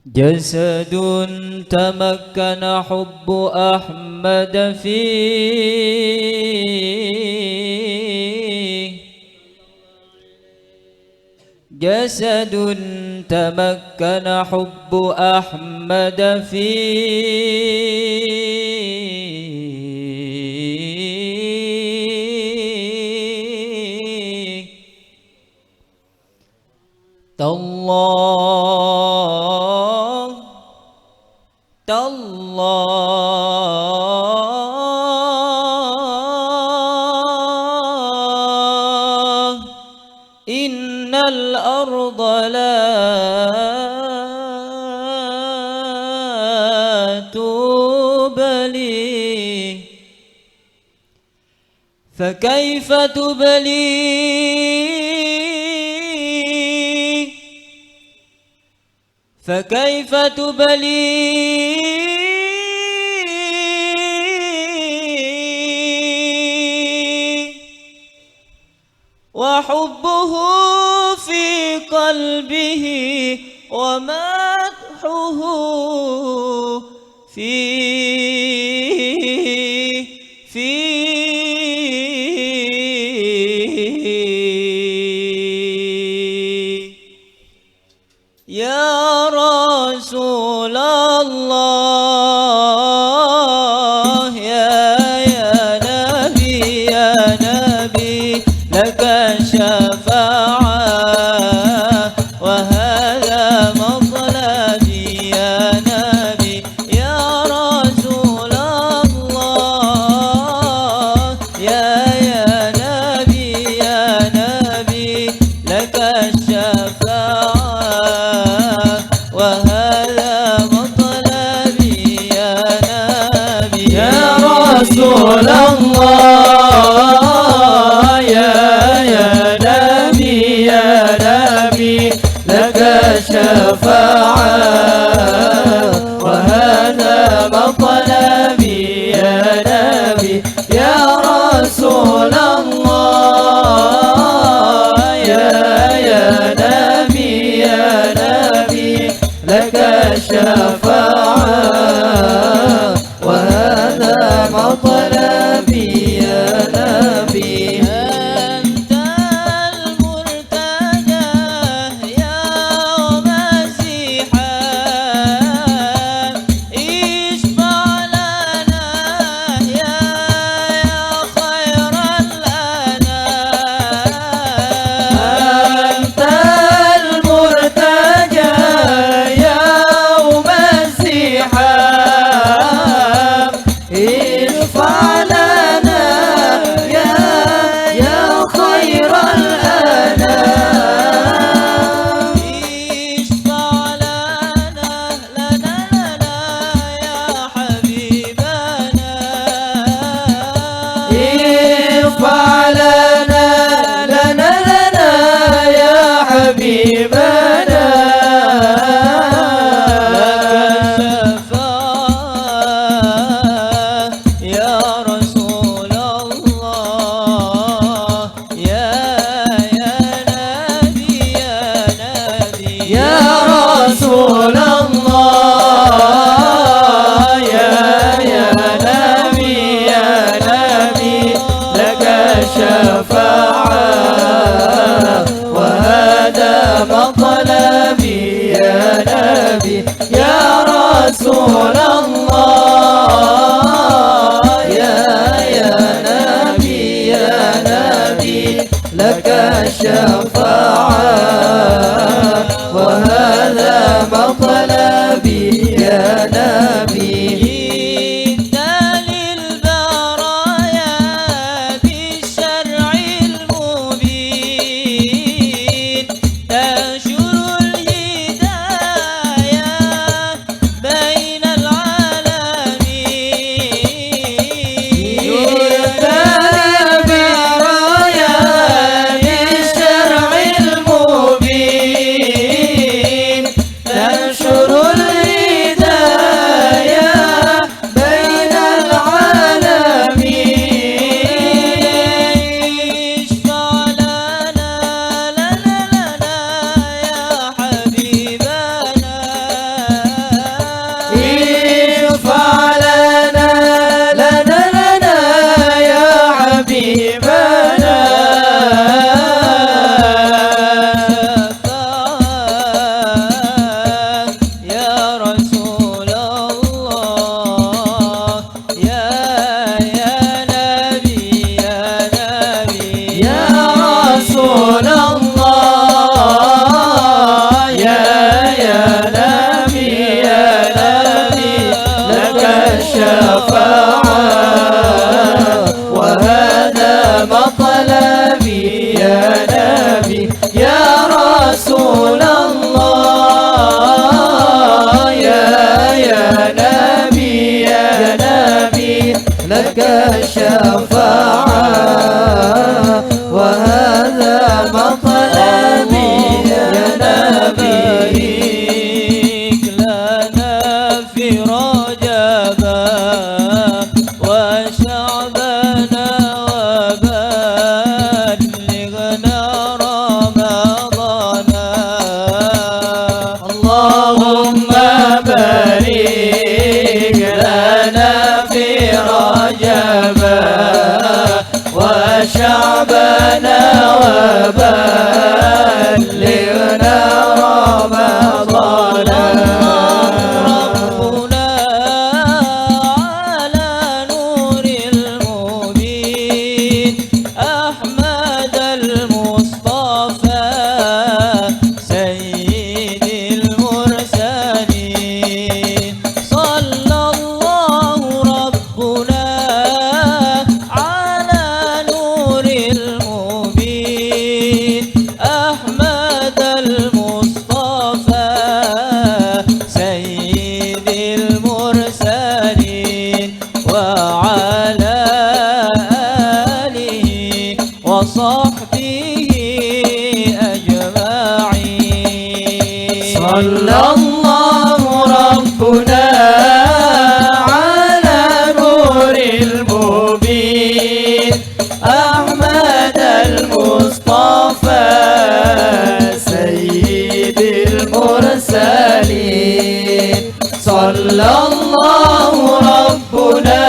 جسد تمكن حب أحمد فيه، جسد تمكن حب أحمد فيه، تالله تالله إن الأرض لا تبلي، فكيف تبلي، فكيف تبلي وحبه في قلبه ومدحه فيه يا رسول الله يا نبي يا نبي لك الشفاعة وهذا مطلبي يا نبي يا رسول الله يا نبي يا نبي لك الشفاعة وهذا مطلبي يا نبي يا رسول الله يا نبي يا نبي لك الشفاعة وهذا مطلبي يا نبي يا رسول الله يا نبي يا نبي لك الشفاعة وهذا مطلبي يا نبي أنت المرتجى يوم الزحام اشفع لنا يا خير الأنام أنت المرتجى يوم الزحام اشفع لنا يا خير الأنام اشفع لنا يا حبيبنا اشفع لنا يا حبيبنا يا رسول الله يا نبي يا نبي يا رسول الله يا نبي يا نبي لك الشفاعة وهذا مطلبي يا نبي يا رسول الله يا نبي يا نبي لك الشفاعة وهذا مطلبي يا نبي جئت للبرايا بالشرع المبين تنشر الهدايا بين العالمين برايا بالشرع المبين تنشر الهدايا وبلغنا رمضان. ربنا على نور المبين أحمد المصطفى سيد المرسلين. صلى الله ربنا على نور المبين أحمد المصطفى سيد المرسلين وعلى آله وصحبه أجمعين. صلى الله ربنا على نور المبين أحمد المصطفى سيد المرسلين. صلى الله ربنا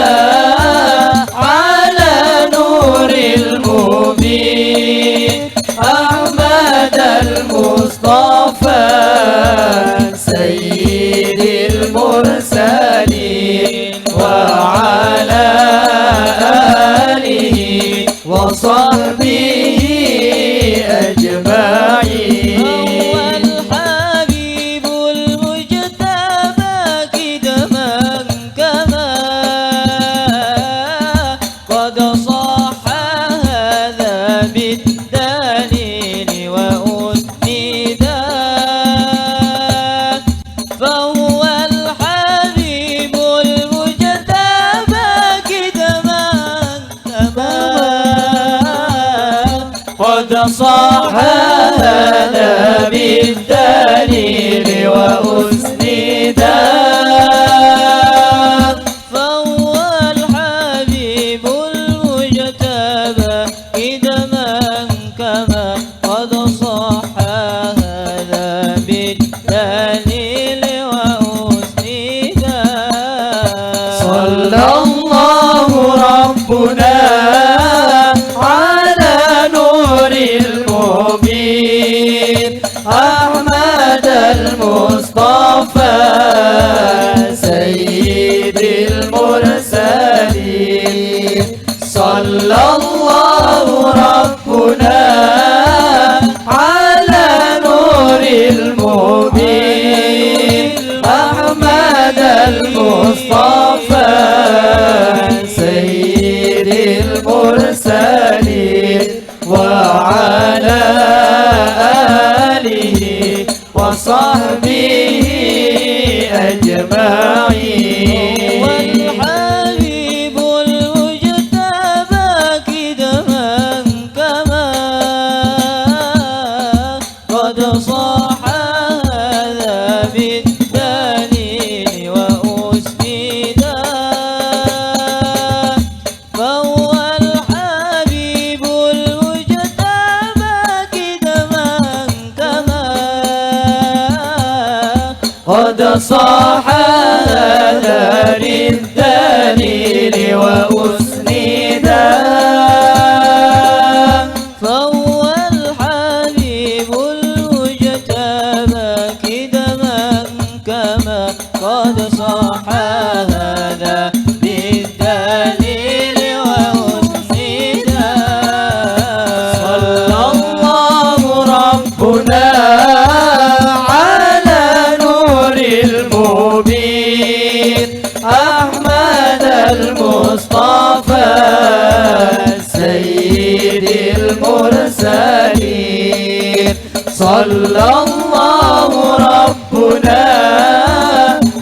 على نور المبين أحمد المصطفى سيد المرسلين وعلى آله وصحبه أجمعين. هو الحبيب المجتبى كدما كما قد صح هذا بالدليل وأسندا. فهو الحبيب المجتبى كدما كما قد صح هذا بالدليل وأسندا. فهو الحبيب المجتبى كدما كما قد صح هذا بالدليل وأسندا. صلى الله ربنا على نور المبين أحمد المصطفى سيد المرسلين. صلى الله ربنا على نور المبين أحمد المصطفى سيد المرسلين وعلى آله وصحبه أجمعين. والحبيب المجتبى كدما كما قد صح هذا بالدليل وأسندا. فهو الحبيب المجتبى كدما كما قد صح هذا بالدليل وأسندا. فهو الحبيب المجتبى كدما كما قد صح هذا بالدليل وأسندا. صلى الله ربنا على نور المبين أحمد المصطفى سيد المرسلين. صلى الله ربنا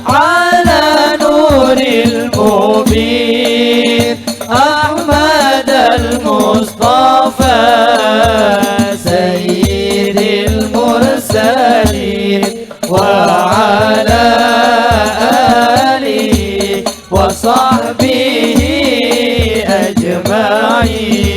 على نور المبين أحمد المصطفى سيد المرسلين وعلى آله وصحبه أجمعين.